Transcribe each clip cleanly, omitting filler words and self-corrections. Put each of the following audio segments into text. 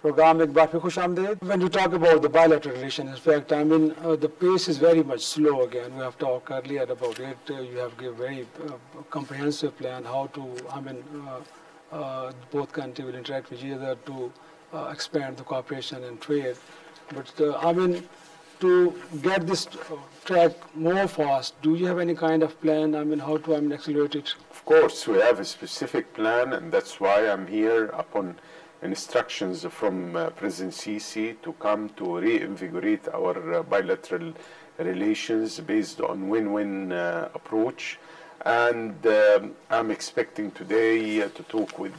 program ek baar phir khush aamdeed. When you talk about the bilateral relations, in fact, I mean, the pace is very much slow again. We have talked earlier about it. You have given very comprehensive plan how to, I mean, both countries will interact with each other to expand the cooperation and trade. But I mean, to get this track more fast, do you have any kind of plan? I mean, how to accelerate it? Of course, we have a specific plan, and that's why I'm here upon instructions from President Sisi to come to reinvigorate our bilateral relations based on win-win approach. And I'm expecting today to talk with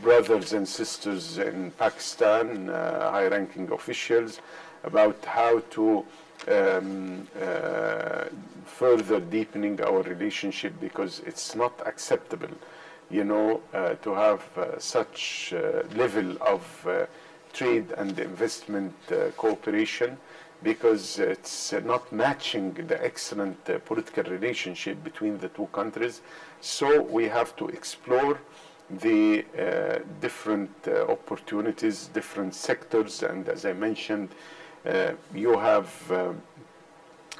brothers and sisters in Pakistan, high-ranking officials, about how to further deepening our relationship, because it's not acceptable, you know, to have such level of trade and investment cooperation, because it's not matching the excellent political relationship between the two countries. So we have to explore the different opportunities, different sectors, and as I mentioned, you have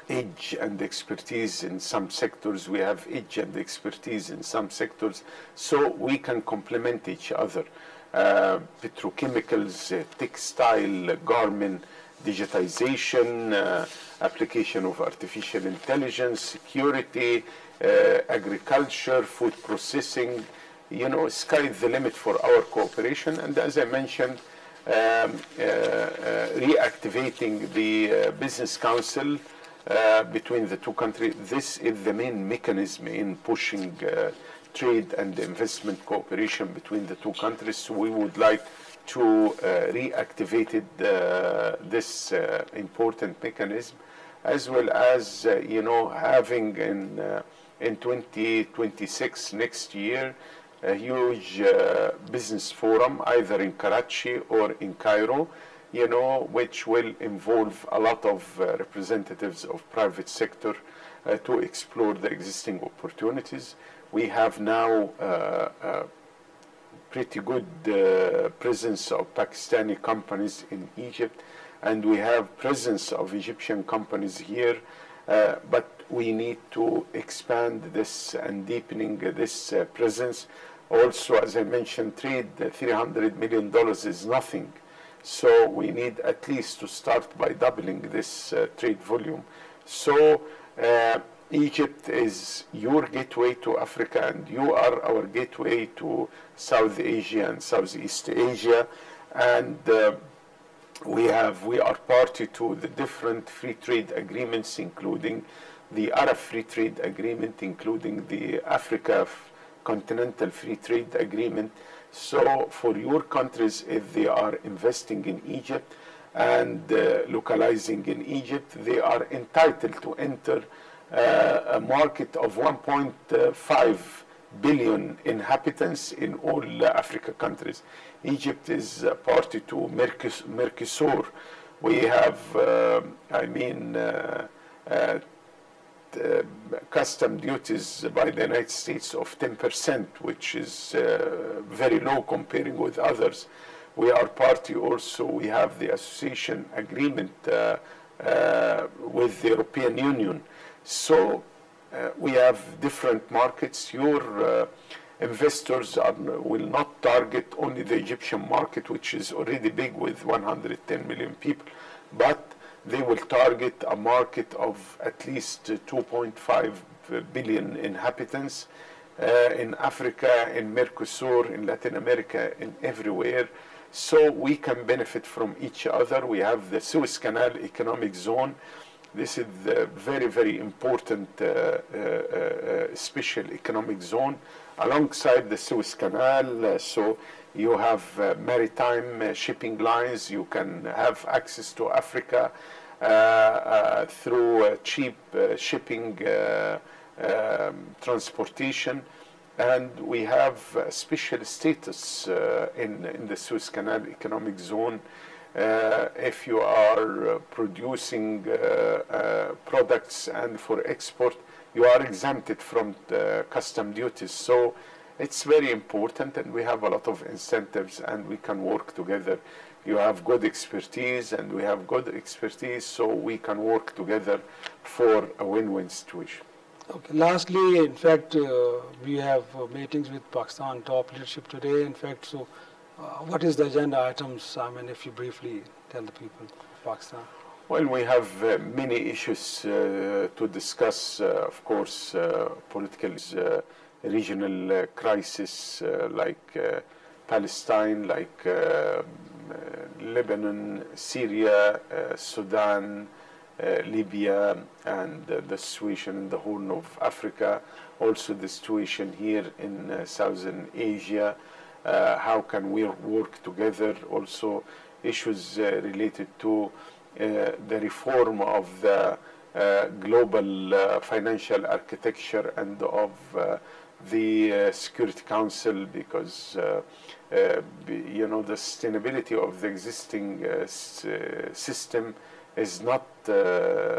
edge and expertise in some sectors, we have edge and expertise in some sectors, so we can complement each other. Petrochemicals, textile, garment, digitization, application of artificial intelligence, security, agriculture, food processing, you know, sky is the limit for our cooperation. And as I mentioned, reactivating the business council between the two countries. This is the main mechanism in pushing trade and investment cooperation between the two countries. So we would like to reactivate this important mechanism, as well as you know, having in 2026 next year a huge business forum either in Karachi or in Cairo, you know, which will involve a lot of representatives of private sector to explore the existing opportunities. We have now pretty good presence of Pakistani companies in Egypt, and we have presence of Egyptian companies here, but we need to expand this and deepening this presence. Also, as I mentioned, trade, $300 million is nothing. So we need at least to start by doubling this trade volume. So Egypt is your gateway to Africa, and you are our gateway to South Asia and Southeast Asia. And we are party to the different free trade agreements, including the Arab Free Trade Agreement, including the Africa Continental Free Trade Agreement. So for your countries, if they are investing in Egypt and localizing in Egypt, they are entitled to enter a market of 1.5 billion inhabitants in all Africa countries. Egypt is party to Mercosur. We have, custom duties by the United States of 10%, which is very low comparing with others. We are party also, we have the association agreement with the European Union. So we have different markets. Your investors will not target only the Egyptian market, which is already big with 110 million people, but they will target a market of at least 2.5 billion inhabitants in Africa, in Mercosur, in Latin America, in everywhere. So we can benefit from each other. We have the Suez Canal Economic Zone. This is a very, very important special economic zone alongside the Suez Canal. So you have maritime shipping lines. You can have access to Africa through cheap shipping transportation. And we have special status in the Suez Canal Economic Zone. If you are producing products and for export, you are exempted from the custom duties. So it's very important, and we have a lot of incentives, and we can work together. You have good expertise, and we have good expertise, so we can work together for a win-win situation. Okay. Lastly, in fact, we have meetings with Pakistan top leadership today. In fact, so what is the agenda items? I mean, if you briefly tell the people of Pakistan. Well, we have many issues to discuss. Of course, political, regional crisis like Palestine, like Lebanon, Syria, Sudan, Libya, and the situation in the Horn of Africa. Also, the situation here in Southern Asia. How can we work together? Also, issues related to the reform of the global financial architecture and of the Security Council, because you know, the sustainability of the existing system is not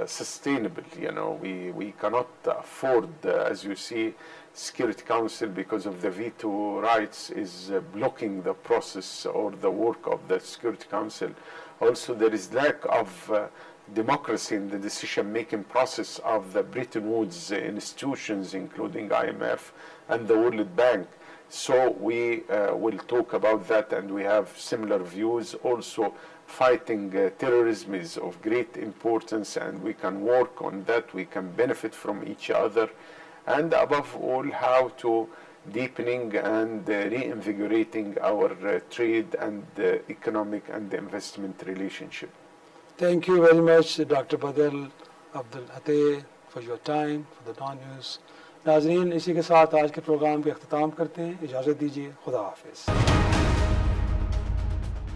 sustainable. You know, we cannot afford, as you see, Security Council, because of the veto rights, is blocking the process or the work of the Security Council. Also, there is lack of democracy in the decision-making process of the Bretton Woods institutions, including IMF and the World Bank. So we will talk about that, and we have similar views. Also, fighting terrorism is of great importance, and we can work on that. We can benefit from each other. And above all, how to deepening and reinvigorating our trade and economic and investment relationship. Thank you very much, Dr. Badal Abdul, for your time, for the DawnNews. नाज़रीन, इसी के साथ आज के programme का अख्ताम करते हैं. इजाज़त दीजिए. खुदा हाफिज़.